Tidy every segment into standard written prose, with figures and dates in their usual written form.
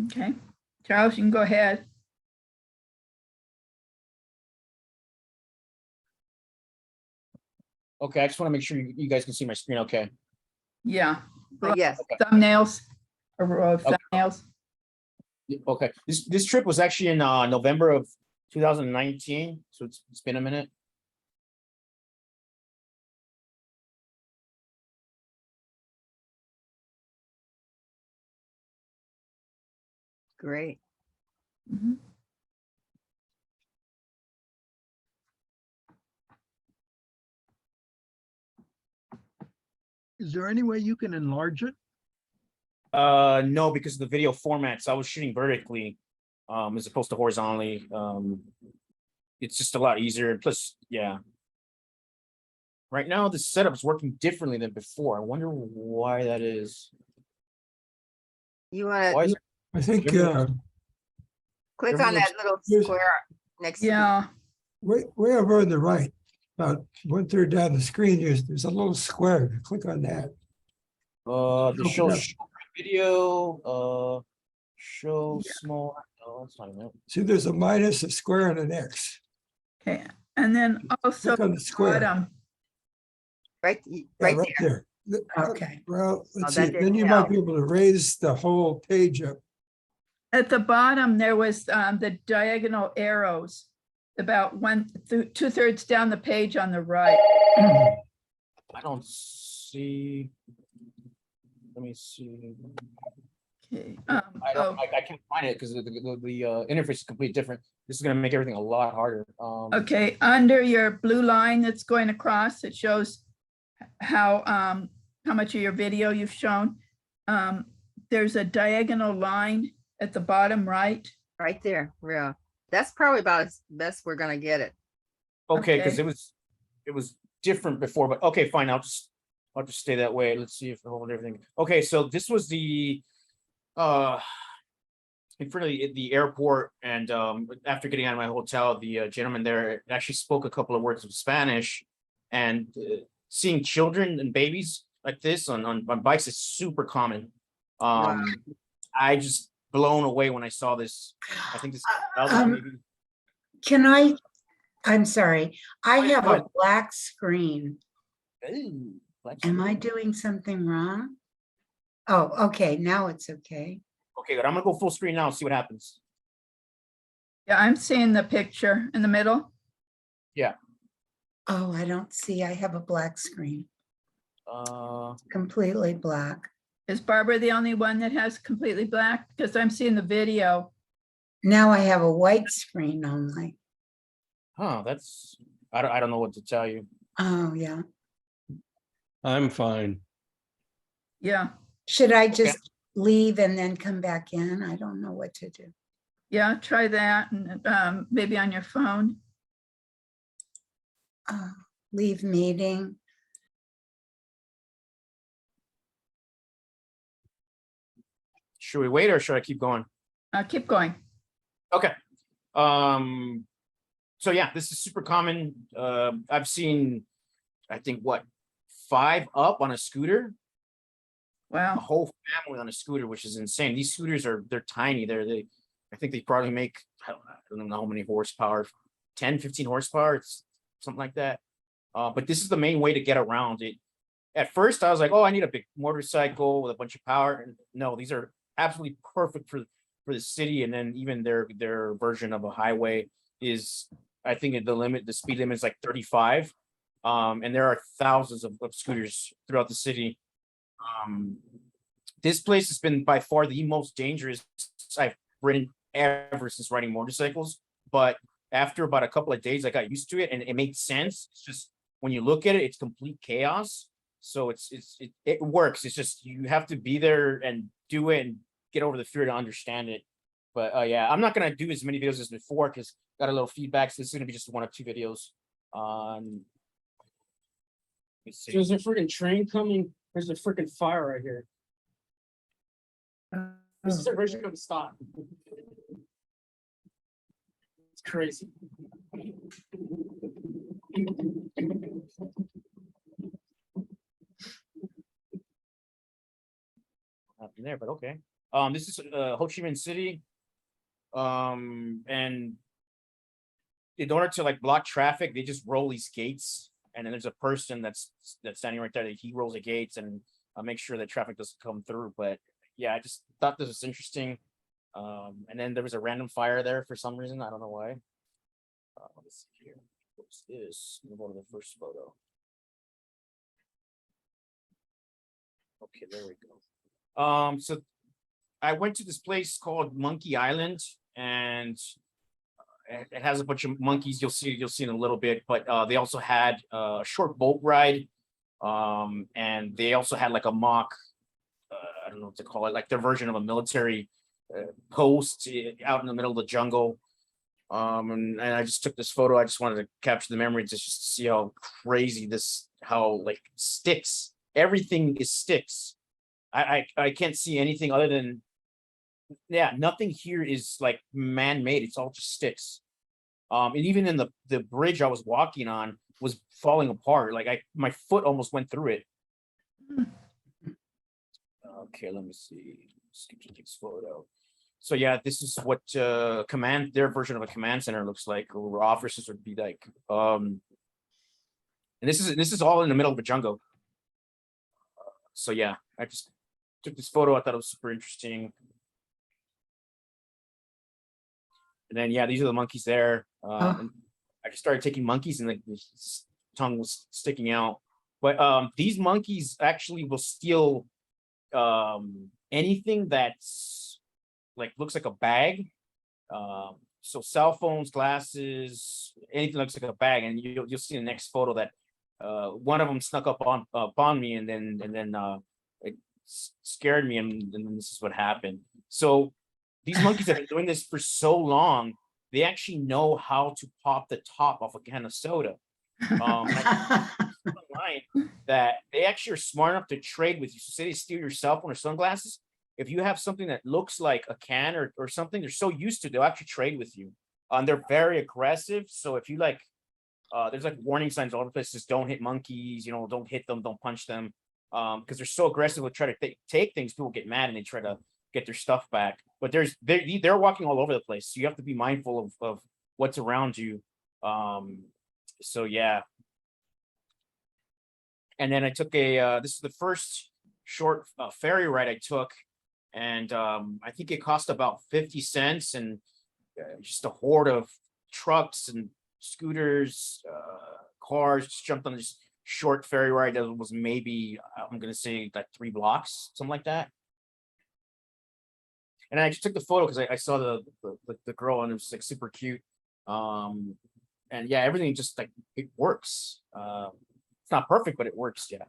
Okay, Charles, you can go ahead. Okay, I just want to make sure you guys can see my screen. Okay. Yeah, Yes, thumbnails, a row of Okay. thumbnails. Okay. This trip was actually in November of 2019, so it's been a minute. great. Mhm. Is there any way you can enlarge it? No, because of the video formats. I was shooting vertically, as opposed to horizontally. It's just a lot easier. Plus, yeah. Right now, the setup is working differently than before. I wonder why that is. You Why want is to I think click everyone on that looks- little Here's- square next to Yeah, way over on the right, about 1/3 down the screen, there's a little square. Click on that. the Open show up. video, show small. Oh, that's not it. See, there's a minus, a square, and an X. okay, and then also Click on the square. bottom. right, Yeah, right right there. there. Okay. Well, Oh, let's that see, then didn't you might help. be able to raise the whole page up. At the bottom, there was the diagonal arrows, about 2/3 down the page on the right. I don't see. Let me see. Okay, I don't. I can't find it because the interface is completely different. This is going to make everything a lot harder. okay, under your blue line that's going across, it shows how much of your video you've shown. There's a diagonal line at the bottom right. Right there, yeah. That's probably about as best we're gonna get it. Okay, because Okay. it was different before, but okay, fine. I'll just stay that way. Let's see if I hold everything. Okay, so this was the in front of the airport, and after getting out of my hotel, the gentleman there actually spoke a couple of words of Spanish, and seeing children and babies like this on bikes is super common. Wow. I just blown away when I saw this. I think this maybe. I'm sorry, I Oh, yeah, have go a ahead. black screen. Ooh, black Am I screen. doing something wrong? Oh, okay, now it's okay. Okay, good. I'm gonna go full screen now, see what happens. Yeah, I'm seeing the picture in the middle. Oh, I don't see, I have a black screen, Uh, completely black. Is Barbara the only one that has completely black? Because I'm seeing the video. Now I have a white screen only. that's I don't know what to tell you. Oh, yeah. I'm fine. Yeah, Should I just leave and then come back in? I don't know what to do. yeah, try that and maybe on your phone. Leave meeting. Should we wait or should I keep going? Keep going. Okay. So yeah, this is super common. I've seen, I think what, 5 up on a scooter, a Wow. whole family on a scooter, which is insane. These scooters they're tiny. I think they probably make, I don't know how many horsepower, 10, 15 horsepower. It's something like that. But this is the main way to get around it. At first I was like, oh, I need a big motorcycle with a bunch of power. And no, these are absolutely perfect for the city. And then even their version of a highway is, I think the speed limit is like 35. And there are thousands of scooters throughout the city. This place has been by far the most dangerous I've ridden ever since riding motorcycles. But after about a couple of days, I got used to it and it made sense. It's just when you look at it, it's complete chaos. So it works. It's just you have to be there and do it and get over the fear to understand it. But yeah, I'm not gonna do as many videos as before because got a little feedback. So this is gonna be just 1 or 2 videos on. There's a freaking train coming. There's a freaking fire right here. This is originally going to stop. It's crazy. Nothing there, but okay. This is Ho Chi Minh City. And in order to like block traffic, they just roll these gates, and then there's a person that's standing right there. That he rolls the gates and make sure that traffic doesn't come through. But yeah, I just thought this was interesting. And then there was a random fire there for some reason. I don't know why. Let's see here. What's this? We'll go to the first photo. Okay, there we go. So I went to this place called Monkey Island, and it has a bunch of monkeys. You'll see in a little bit, but they also had a short boat ride, and they also had like a mock, I don't know what to call it, like their version of a military post out in the middle of the jungle. And I just took this photo. I just wanted to capture the memory just to see how crazy how like sticks. Everything is sticks. I can't see anything other than, yeah, nothing here is like man-made. It's all just sticks. And even in the bridge I was walking on was falling apart. Like my foot almost went through it. Okay, let me see. Skip to the next photo. So yeah, this is what their version of a command center looks like, or where officers would be like. And this is all in the middle of a jungle. So yeah, I just took this photo. I thought it was super interesting. And then yeah, these are the monkeys there. And I just started taking monkeys, and like his tongue was sticking out. But these monkeys actually will steal anything that's like looks like a bag. So cell phones, glasses, anything looks like a bag, and you'll see in the next photo that one of them snuck up on me, and then it scared me, and then this is what happened. So these monkeys have been doing this for so long, they actually know how to pop the top off a can of soda. Online that they actually are smart enough to trade with you. So say they steal your cell phone or sunglasses. If you have something that looks like a can or something, they're so used to it, they'll actually trade with you. They're very aggressive. So if you like, there's like warning signs all the places, don't hit monkeys, don't hit them, don't punch them. Because they're so aggressive with try to take things, people get mad and they try to get their stuff back. But they're walking all over the place. So you have to be mindful of what's around you. So yeah. And then I took this is the first short ferry ride I took. And I think it cost about 50 cents, and just a horde of trucks and scooters, cars just jumped on this short ferry ride that was maybe, I'm going to say like 3 blocks, something like that. And I just took the photo because I saw the girl, and it was like super cute. And yeah, everything just like, it works. It's not perfect, but it works. Yeah.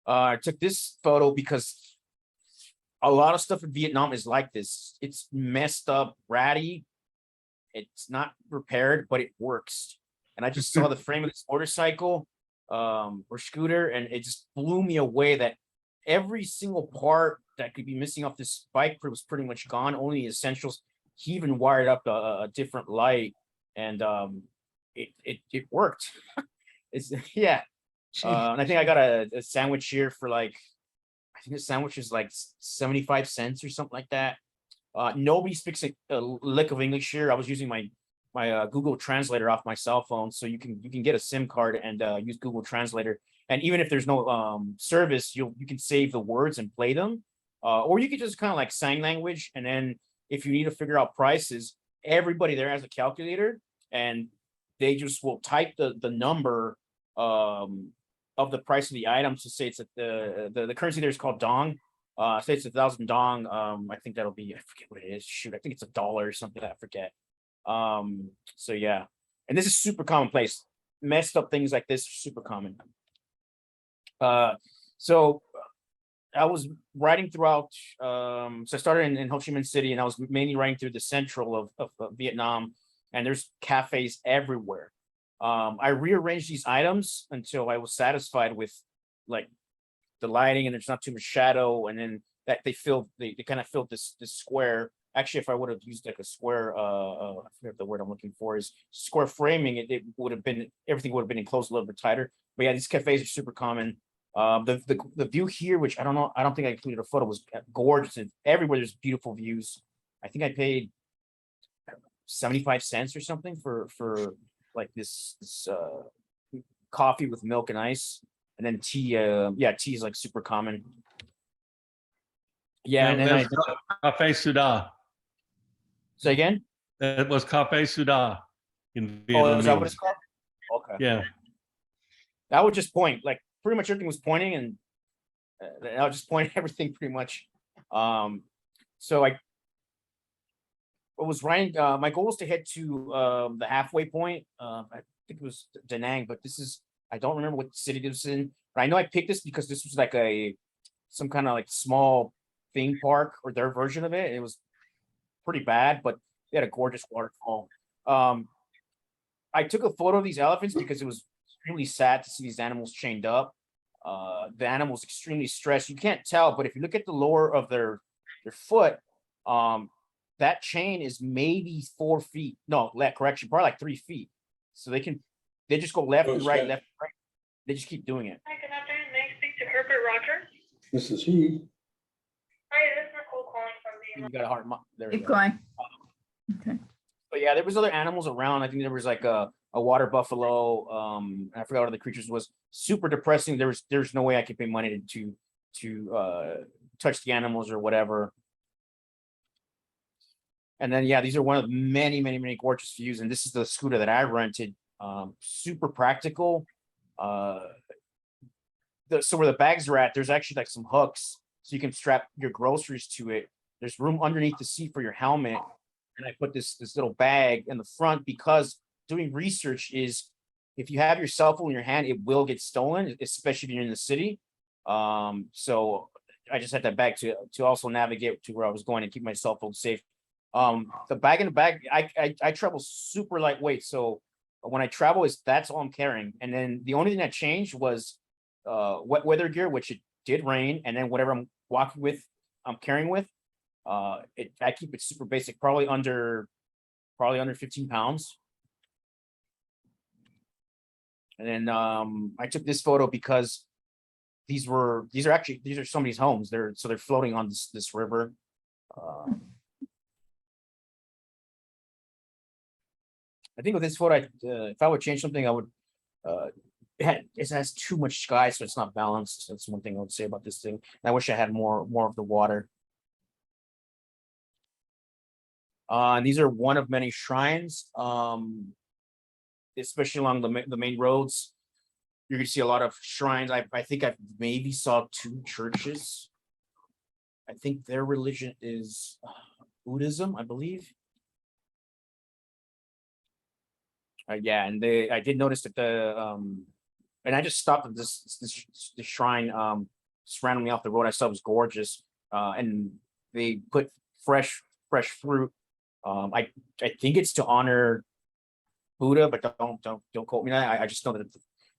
I took this photo because a lot of stuff in Vietnam is like this. It's messed up, ratty. It's not repaired, but it works. And I just saw the frame of this motorcycle or scooter, and it just blew me away that every single part that could be missing off this bike was pretty much gone. Only the essentials. He even wired up a different light, and it worked. It's yeah. And I think I got a sandwich here for like, I think the sandwich is like 75 cents or something like that. Nobody speaks a lick of English here. I was using my Google Translator off my cell phone, so you can get a SIM card and use Google Translator. And even if there's no service, you can save the words and play them, or you could just kind of like sign language. And then if you need to figure out prices, everybody there has a calculator, and they just will type the number of the price of the item. So say it's at the currency there is called dong. Say it's 1,000 dong. I think that'll be, I forget what it is. Shoot, I think it's $1 or something. I forget. So yeah, and this is super commonplace. Messed up things like this are super common. So I was riding throughout. So I started in Ho Chi Minh City, and I was mainly riding through the central of Vietnam, and there's cafes everywhere. I rearranged these items until I was satisfied with like the lighting, and there's not too much shadow, and then that they kind of filled this square. Actually, if I would have used like a square, I forget the word I'm looking for is square framing, it would have been, everything would have been enclosed a little bit tighter. But yeah, these cafes are super common. The view here, which I don't know, I don't think I included a photo, was gorgeous. And everywhere there's beautiful views. I think I paid 75 cents or something for like this coffee with milk and ice, and then tea. Yeah, tea is like super common. Yeah, and then I That's Cafe Suda. say again. It was Cafe Suda in Oh, is that what it's Vietnamese. called? Okay. Yeah. I would just point, like pretty much everything was pointing, and I'll just point everything pretty much. So I was running. My goal was to head to the halfway point. I think it was Da Nang, but I don't remember what city this was in. But I know I picked this because this was like some kind of like small theme park or their version of it. It was pretty bad, but they had a gorgeous waterfall. I took a photo of these elephants because it was extremely sad to see these animals chained up. The animal's extremely stressed. You can't tell, but if you look at the lower of their foot, that chain is maybe 4 feet. No, correction, probably like 3 feet. So they just go left and right, left and right. They just keep doing it. Hi, good afternoon. May I speak to Herbert Roger? This is he. Hi, this is Nicole calling from the. You got a hard. There we Keep go. going. Okay. But yeah, there was other animals around. I think there was like a water buffalo. I forgot what other creatures was. Super depressing. There's no way I could pay money to touch the animals or whatever. And then yeah, these are one of the many gorgeous views. And this is the scooter that I rented. Super practical. So where the bags are at, there's actually like some hooks, so you can strap your groceries to it. There's room underneath the seat for your helmet. And I put this little bag in the front because doing research is if you have your cell phone in your hand, it will get stolen, especially if you're in the city. So I just had that bag to also navigate to where I was going and keep my cell phone safe. The bag in the bag, I travel super lightweight. So when I travel, that's all I'm carrying. And then the only thing that changed was wet weather gear, which it did rain, and then whatever I'm carrying with. I keep it super basic, probably under 15 pounds. And then I took this photo because these are somebody's homes. They're floating on this river. I think with this photo, if I would change something, I would. It has too much sky, so it's not balanced. That's one thing I would say about this thing. And I wish I had more of the water. And these are one of many shrines, especially along the main roads. You're gonna see a lot of shrines. I think I maybe saw 2 churches. I think their religion is Buddhism, I believe. Yeah, and I did notice that and I just stopped at this shrine just randomly off the road. I saw it was gorgeous, and they put fresh fruit. I think it's to honor Buddha, but don't quote me on that. I just know that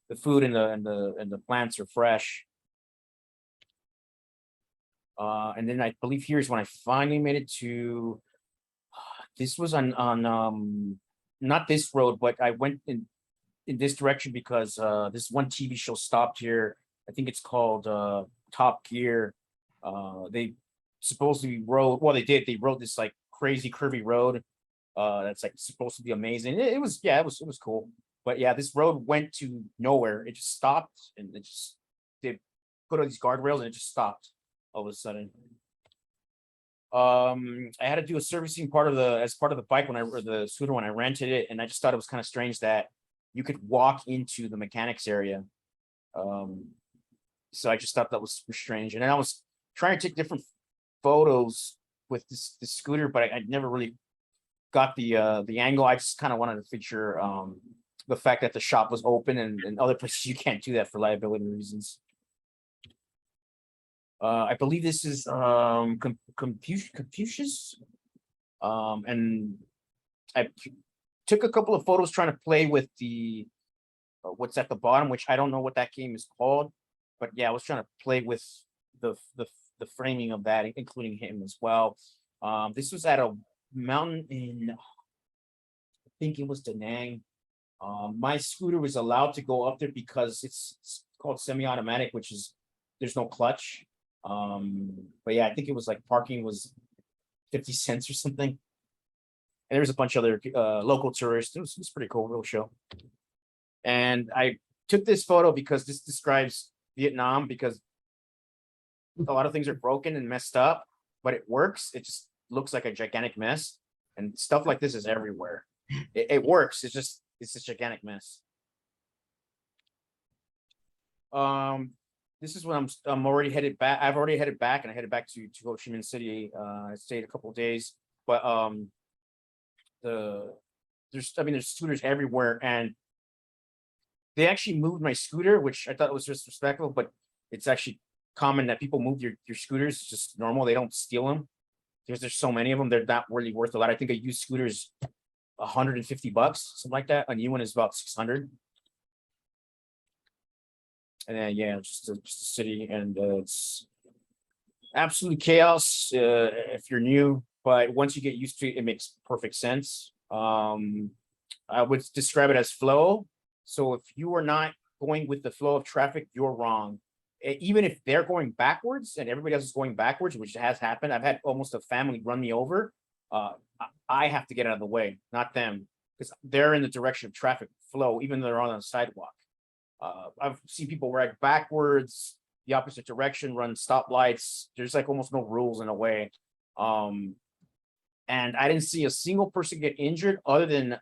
the food and the plants are fresh. And then I believe here's when I finally made it to. This was on not this road, but I went in this direction because this one TV show stopped here. I think it's called Top Gear. They supposedly rode. Well, they rode this like crazy curvy road. That's like supposed to be amazing. It was cool. But yeah, this road went to nowhere. It just stopped, and they put all these guardrails, and it just stopped all of a sudden. I had to do a servicing as part of the bike or the scooter when I rented it, and I just thought it was kind of strange that you could walk into the mechanics area. So I just thought that was super strange. And then I was trying to take different photos with this scooter, but I never really got the angle. I just kind of wanted to feature the fact that the shop was open, and other places you can't do that for liability reasons. I believe this is Confucius. And I took a couple of photos trying to play with the what's at the bottom, which I don't know what that game is called, but yeah, I was trying to play with the framing of that, including him as well. This was at a mountain in, I think it was Da Nang. My scooter was allowed to go up there because it's called semi-automatic, which is there's no clutch. But yeah, I think it was like parking was 50 cents or something. And there was a bunch of other local tourists. It was pretty cool, real show. And I took this photo because this describes Vietnam, because a lot of things are broken and messed up, but it works. It just looks like a gigantic mess. And stuff like this is everywhere. It works. It's a gigantic mess. This is when I'm already headed back. I've already headed back, and I headed back to Ho Chi Minh City. I stayed a couple of days, but there's scooters everywhere, and they actually moved my scooter, which I thought was disrespectful, but it's actually common that people move your scooters. It's just normal. They don't steal them. There's so many of them. They're not really worth a lot. I think a used scooter is $150, something like that. A new one is about 600. And then yeah, just a city, and it's absolute chaos if you're new. But once you get used to it, it makes perfect sense. I would describe it as flow. So if you are not going with the flow of traffic, you're wrong. Even if they're going backwards and everybody else is going backwards, which has happened. I've had almost a family run me over. I have to get out of the way, not them, because they're in the direction of traffic flow, even though they're on the sidewalk. I've seen people ride backwards, the opposite direction, run stoplights. There's like almost no rules in a way. And I didn't see a single person get injured other than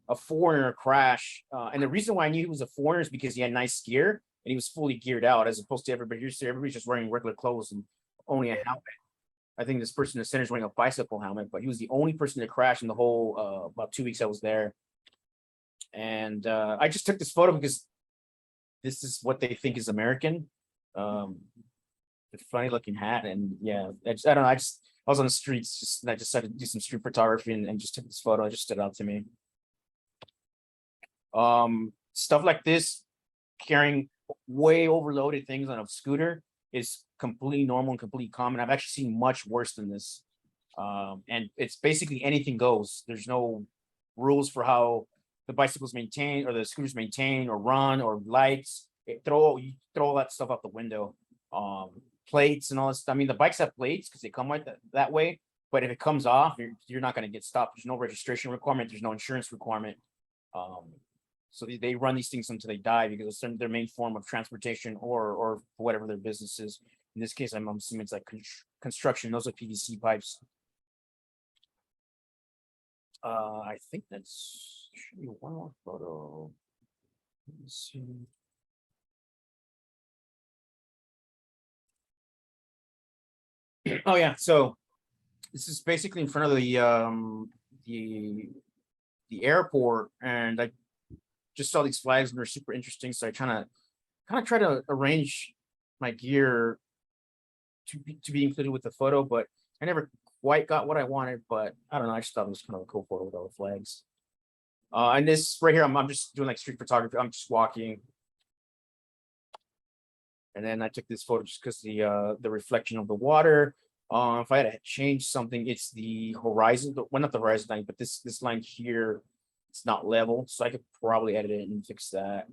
a foreigner crash. And the reason why I knew he was a foreigner is because he had nice gear and he was fully geared out, as opposed to everybody here. Everybody's just wearing regular clothes and only a helmet. I think this person in the center is wearing a bicycle helmet, but he was the only person to crash in the whole about 2 weeks I was there. And I just took this photo because this is what they think is American. The funny looking hat, and yeah, I don't know. I was on the streets, and I decided to do some street photography and just took this photo. It just stood out to me. Stuff like this, carrying way overloaded things on a scooter, is completely normal and completely common. I've actually seen much worse than this. And it's basically anything goes. There's no rules for how the bicycles maintain or the scooters maintain or run or lights. You throw all that stuff out the window. Plates and all this. I mean, the bikes have plates because they come like that way. But if it comes off, you're not going to get stopped. There's no registration requirement. There's no insurance requirement. So they run these things until they die because it's their main form of transportation or whatever their business is. In this case, I'm assuming it's like construction. Those are PVC pipes. I think that's should be one more photo. Let's see. Oh yeah, so this is basically in front of the airport, and I just saw these flags and they're super interesting. So I kind of try to arrange my gear to be included with the photo, but I never quite got what I wanted. But I don't know. I just thought it was kind of a cool photo with all the flags. And this right here, I'm just doing like street photography. I'm just walking. And then I took this photo just because the reflection of the water. If I had to change something, it's the horizon. Well, not the horizon line, but this line here, it's not level, so I could probably edit it and fix that.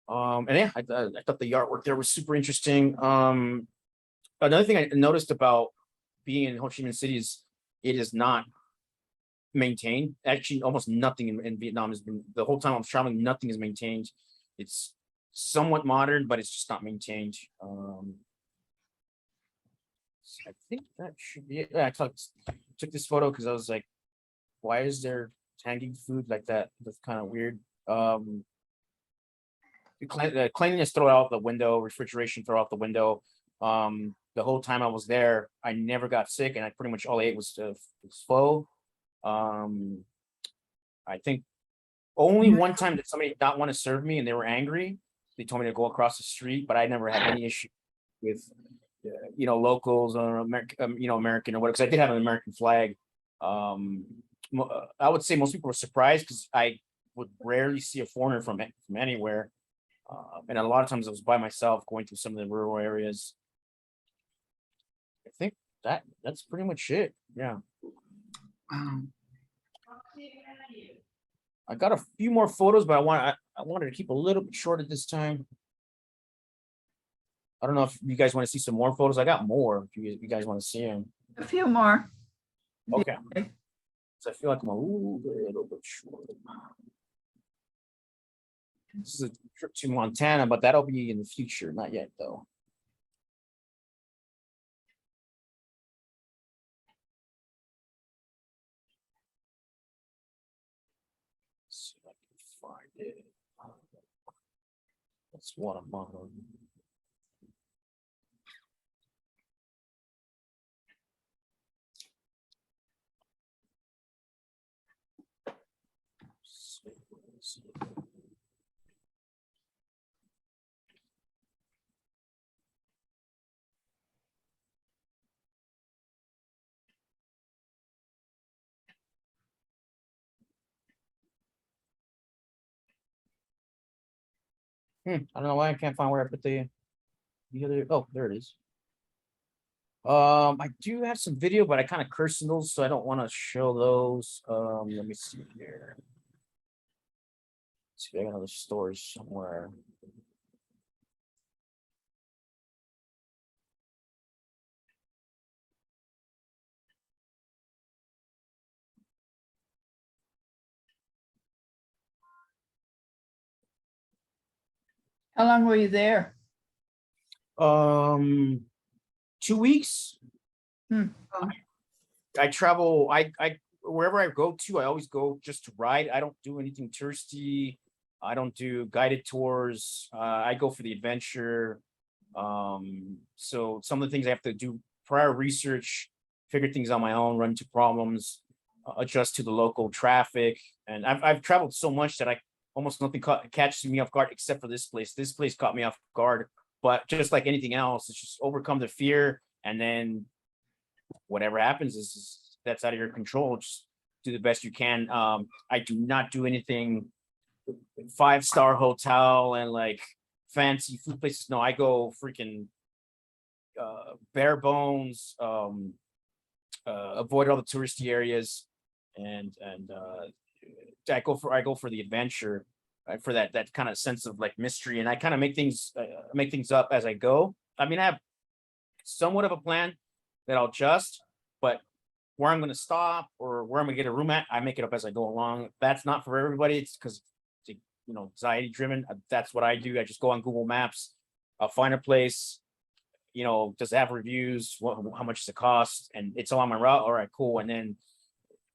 And yeah, I thought the artwork there was super interesting. Another thing I noticed about being in Ho Chi Minh City is it is not maintained. Actually, almost nothing in Vietnam has been, the whole time I was traveling, nothing is maintained. It's somewhat modern, but it's just not maintained. I think that should be it. Yeah, I took this photo because I was like, why is there hanging food like that? That's kind of weird. Cleanliness, throw out the window. Refrigeration, throw out the window. The whole time I was there, I never got sick, and I pretty much all I ate was pho. I think only one time did somebody not want to serve me and they were angry. They told me to go across the street, but I never had any issue with locals or American or whatever, because I did have an American flag. I would say most people were surprised because I would rarely see a foreigner from anywhere. And a lot of times I was by myself going through some of the rural areas. I think that's pretty much it. Yeah. Wow. I got a few more photos, but I wanted to keep a little bit short at this time. I don't know if you guys want to see some more photos. I got more if you guys want to see them. A few more. Okay. So I feel like I'm a little bit short. This is a trip to Montana, but that'll be in the future. Not yet, though. Let's see if I can find it. That's what I'm on. I don't know why I can't find where I put the other. Oh, there it is. I do have some video, but I kind of cursed in those, so I don't want to show those. Let me see here. Let's see if I got other stores somewhere. How long were you there? 2 weeks. Hmm. I travel. I wherever I go to, I always go just to ride. I don't do anything touristy. I don't do guided tours. I go for the adventure. So some of the things I have to do prior research, figure things on my own, run into problems, adjust to the local traffic. And I've traveled so much that I almost nothing catches me off guard except for this place. This place caught me off guard, but just like anything else, it's just overcome the fear, and then whatever happens is that's out of your control. Just do the best you can. I do not do anything 5-star hotel and like fancy food places. No, I go freaking bare bones, avoid all the touristy areas, and I go for the adventure, for that kind of sense of like mystery, and I kind of make things up as I go. I mean, I have somewhat of a plan that I'll adjust, but where I'm going to stop or where I'm going to get a room at, I make it up as I go along. That's not for everybody. It's because anxiety driven. That's what I do. I just go on Google Maps. I'll find a place. Does it have reviews? How much does it cost? And it's all on my route. All right, cool. And then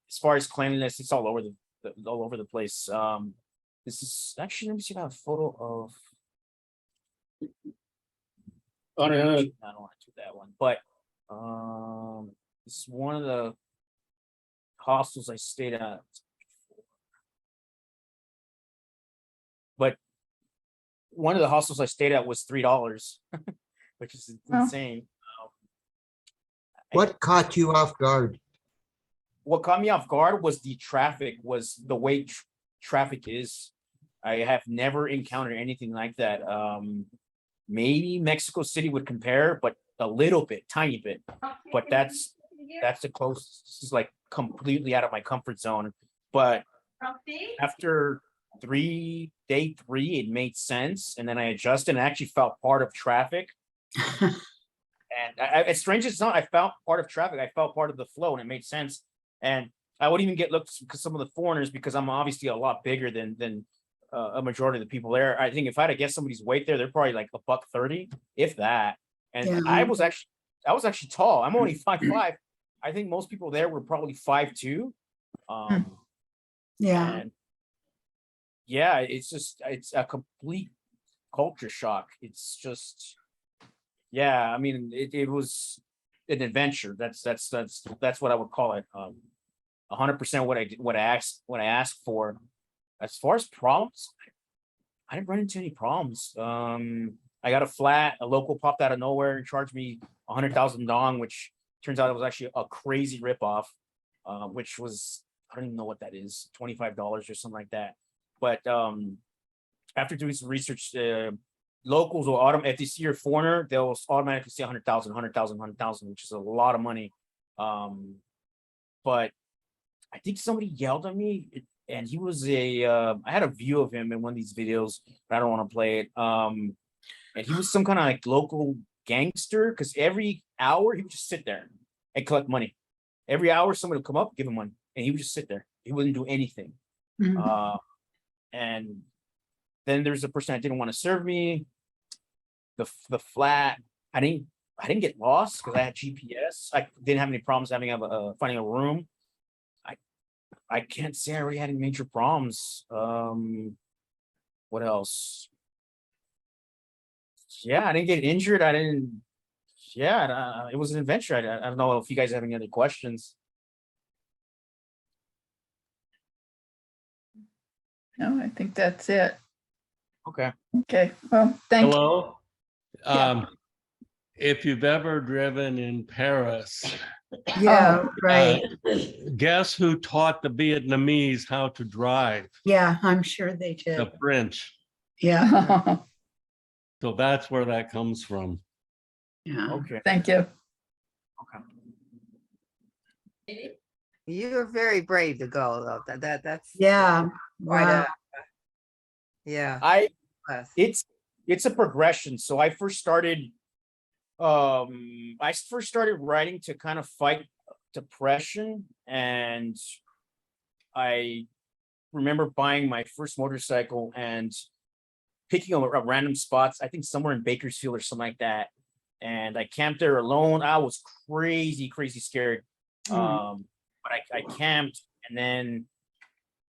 as far as cleanliness, it's all over the place. This is actually, let me see if I have a photo of. Oh, no, I don't want to do that one, but this is one of the hostels I stayed at. But one of the hostels I stayed at was $3, which is insane. What caught you off guard? What caught me off guard was the traffic, was the way traffic is. I have never encountered anything like that. Maybe Mexico City would compare, but a little bit, tiny bit. But that's the closest. This is like completely out of my comfort zone. But after day three, it made sense, and then I adjusted and I actually felt part of traffic. And as strange as it's not, I felt part of traffic. I felt part of the flow, and it made sense. And I would even get looks because some of the foreigners, because I'm obviously a lot bigger than a majority of the people there. I think if I had to guess somebody's weight there, they're probably like $130, if that. And Yeah. I was actually tall. I'm only 5'5". I think most people there were probably 5'2". Yeah. And yeah, it's a complete culture shock. It's just, yeah, I mean, it was an adventure. That's what I would call it. 100% what I asked for. As far as problems, I didn't run into any problems. I got a flat. A local popped out of nowhere and charged me 100,000 dong, which turns out it was actually a crazy ripoff, which was, I don't even know what that is, $25 or something like that. But after doing some research, locals will if they see your foreigner, they'll automatically say 100,000, 100,000, 100,000, which is a lot of money. But I think somebody yelled at me. and he was I had a view of him in one of these videos, but I don't want to play it. And he was some kind of like local gangster because every hour he would just sit there and collect money. Every hour somebody would come up, give him money, and he would just sit there. He wouldn't do anything. Mhm. And then there's a person that didn't want to serve me. The flat, I didn't get lost because I had GPS. I didn't have any problems finding a room. I can't say I really had any major problems. What else? Yeah, I didn't get injured. I didn't. Yeah, it was an adventure. I don't know if you guys have any other questions. No, I think that's it. Okay. Okay, well, thank you. Hello? Yeah. If you've ever driven in Paris, Yeah, right. guess who taught the Vietnamese how to drive? Yeah, I'm sure they did. The French. Yeah, So that's where that comes from. yeah. Okay. Thank you. Okay. You're very brave to go though. That's Yeah, quite wow. yeah. Bless. It's a progression. So I first started writing to kind of fight depression, and I remember buying my first motorcycle and picking up random spots, I think somewhere in Bakersfield or something like that. And I camped there alone. I was crazy scared. But I camped, and then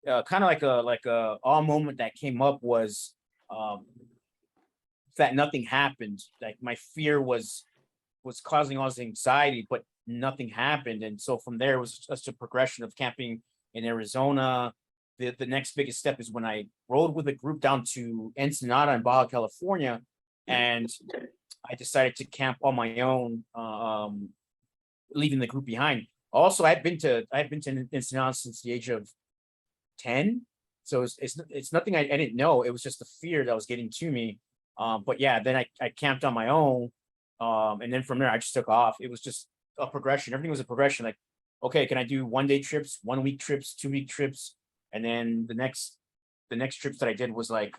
kind of like a all moment that came up was that nothing happened. Like my fear was causing all this anxiety, but nothing happened. And so from there it was just a progression of camping in Arizona. The next biggest step is when I rode with a group down to Ensenada in Baja California, and I decided to camp on my own, leaving the group behind. Also, I've been to Ensenada since the age of 10, so it's nothing I didn't know. It was just the fear that was getting to me. But yeah, then I camped on my own, and then from there I just took off. It was just a progression. Everything was a progression. Like, okay, can I do 1 day trips, 1 week trips, 2 week trips, and then the next trips that I did was like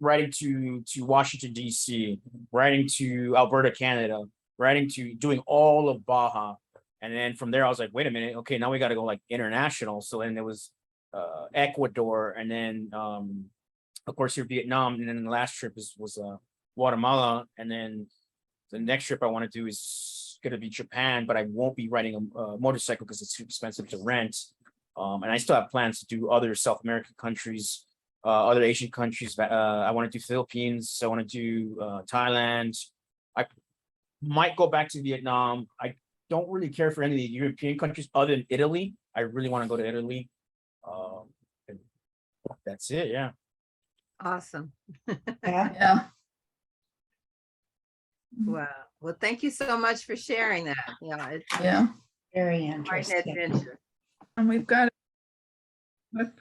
riding to Washington DC, riding to Alberta, Canada, riding to doing all of Baja. And then from there I was like, wait a minute, okay, now we got to go like international. So then there was Ecuador, and then of course here Vietnam, and then the last trip was Guatemala, and then the next trip I want to do is going to be Japan, but I won't be riding a motorcycle because it's too expensive to rent. And I still have plans to do other South American countries, other Asian countries. I want to do Philippines. I want to do Thailand. I might go back to Vietnam. I don't really care for any of the European countries other than Italy. I really want to go to Italy. And that's it. Yeah. Awesome. Yeah. Yeah. Wow. Well, thank you so much for sharing that. Yeah, it's Yeah. Very quite an interesting. adventure. And we've got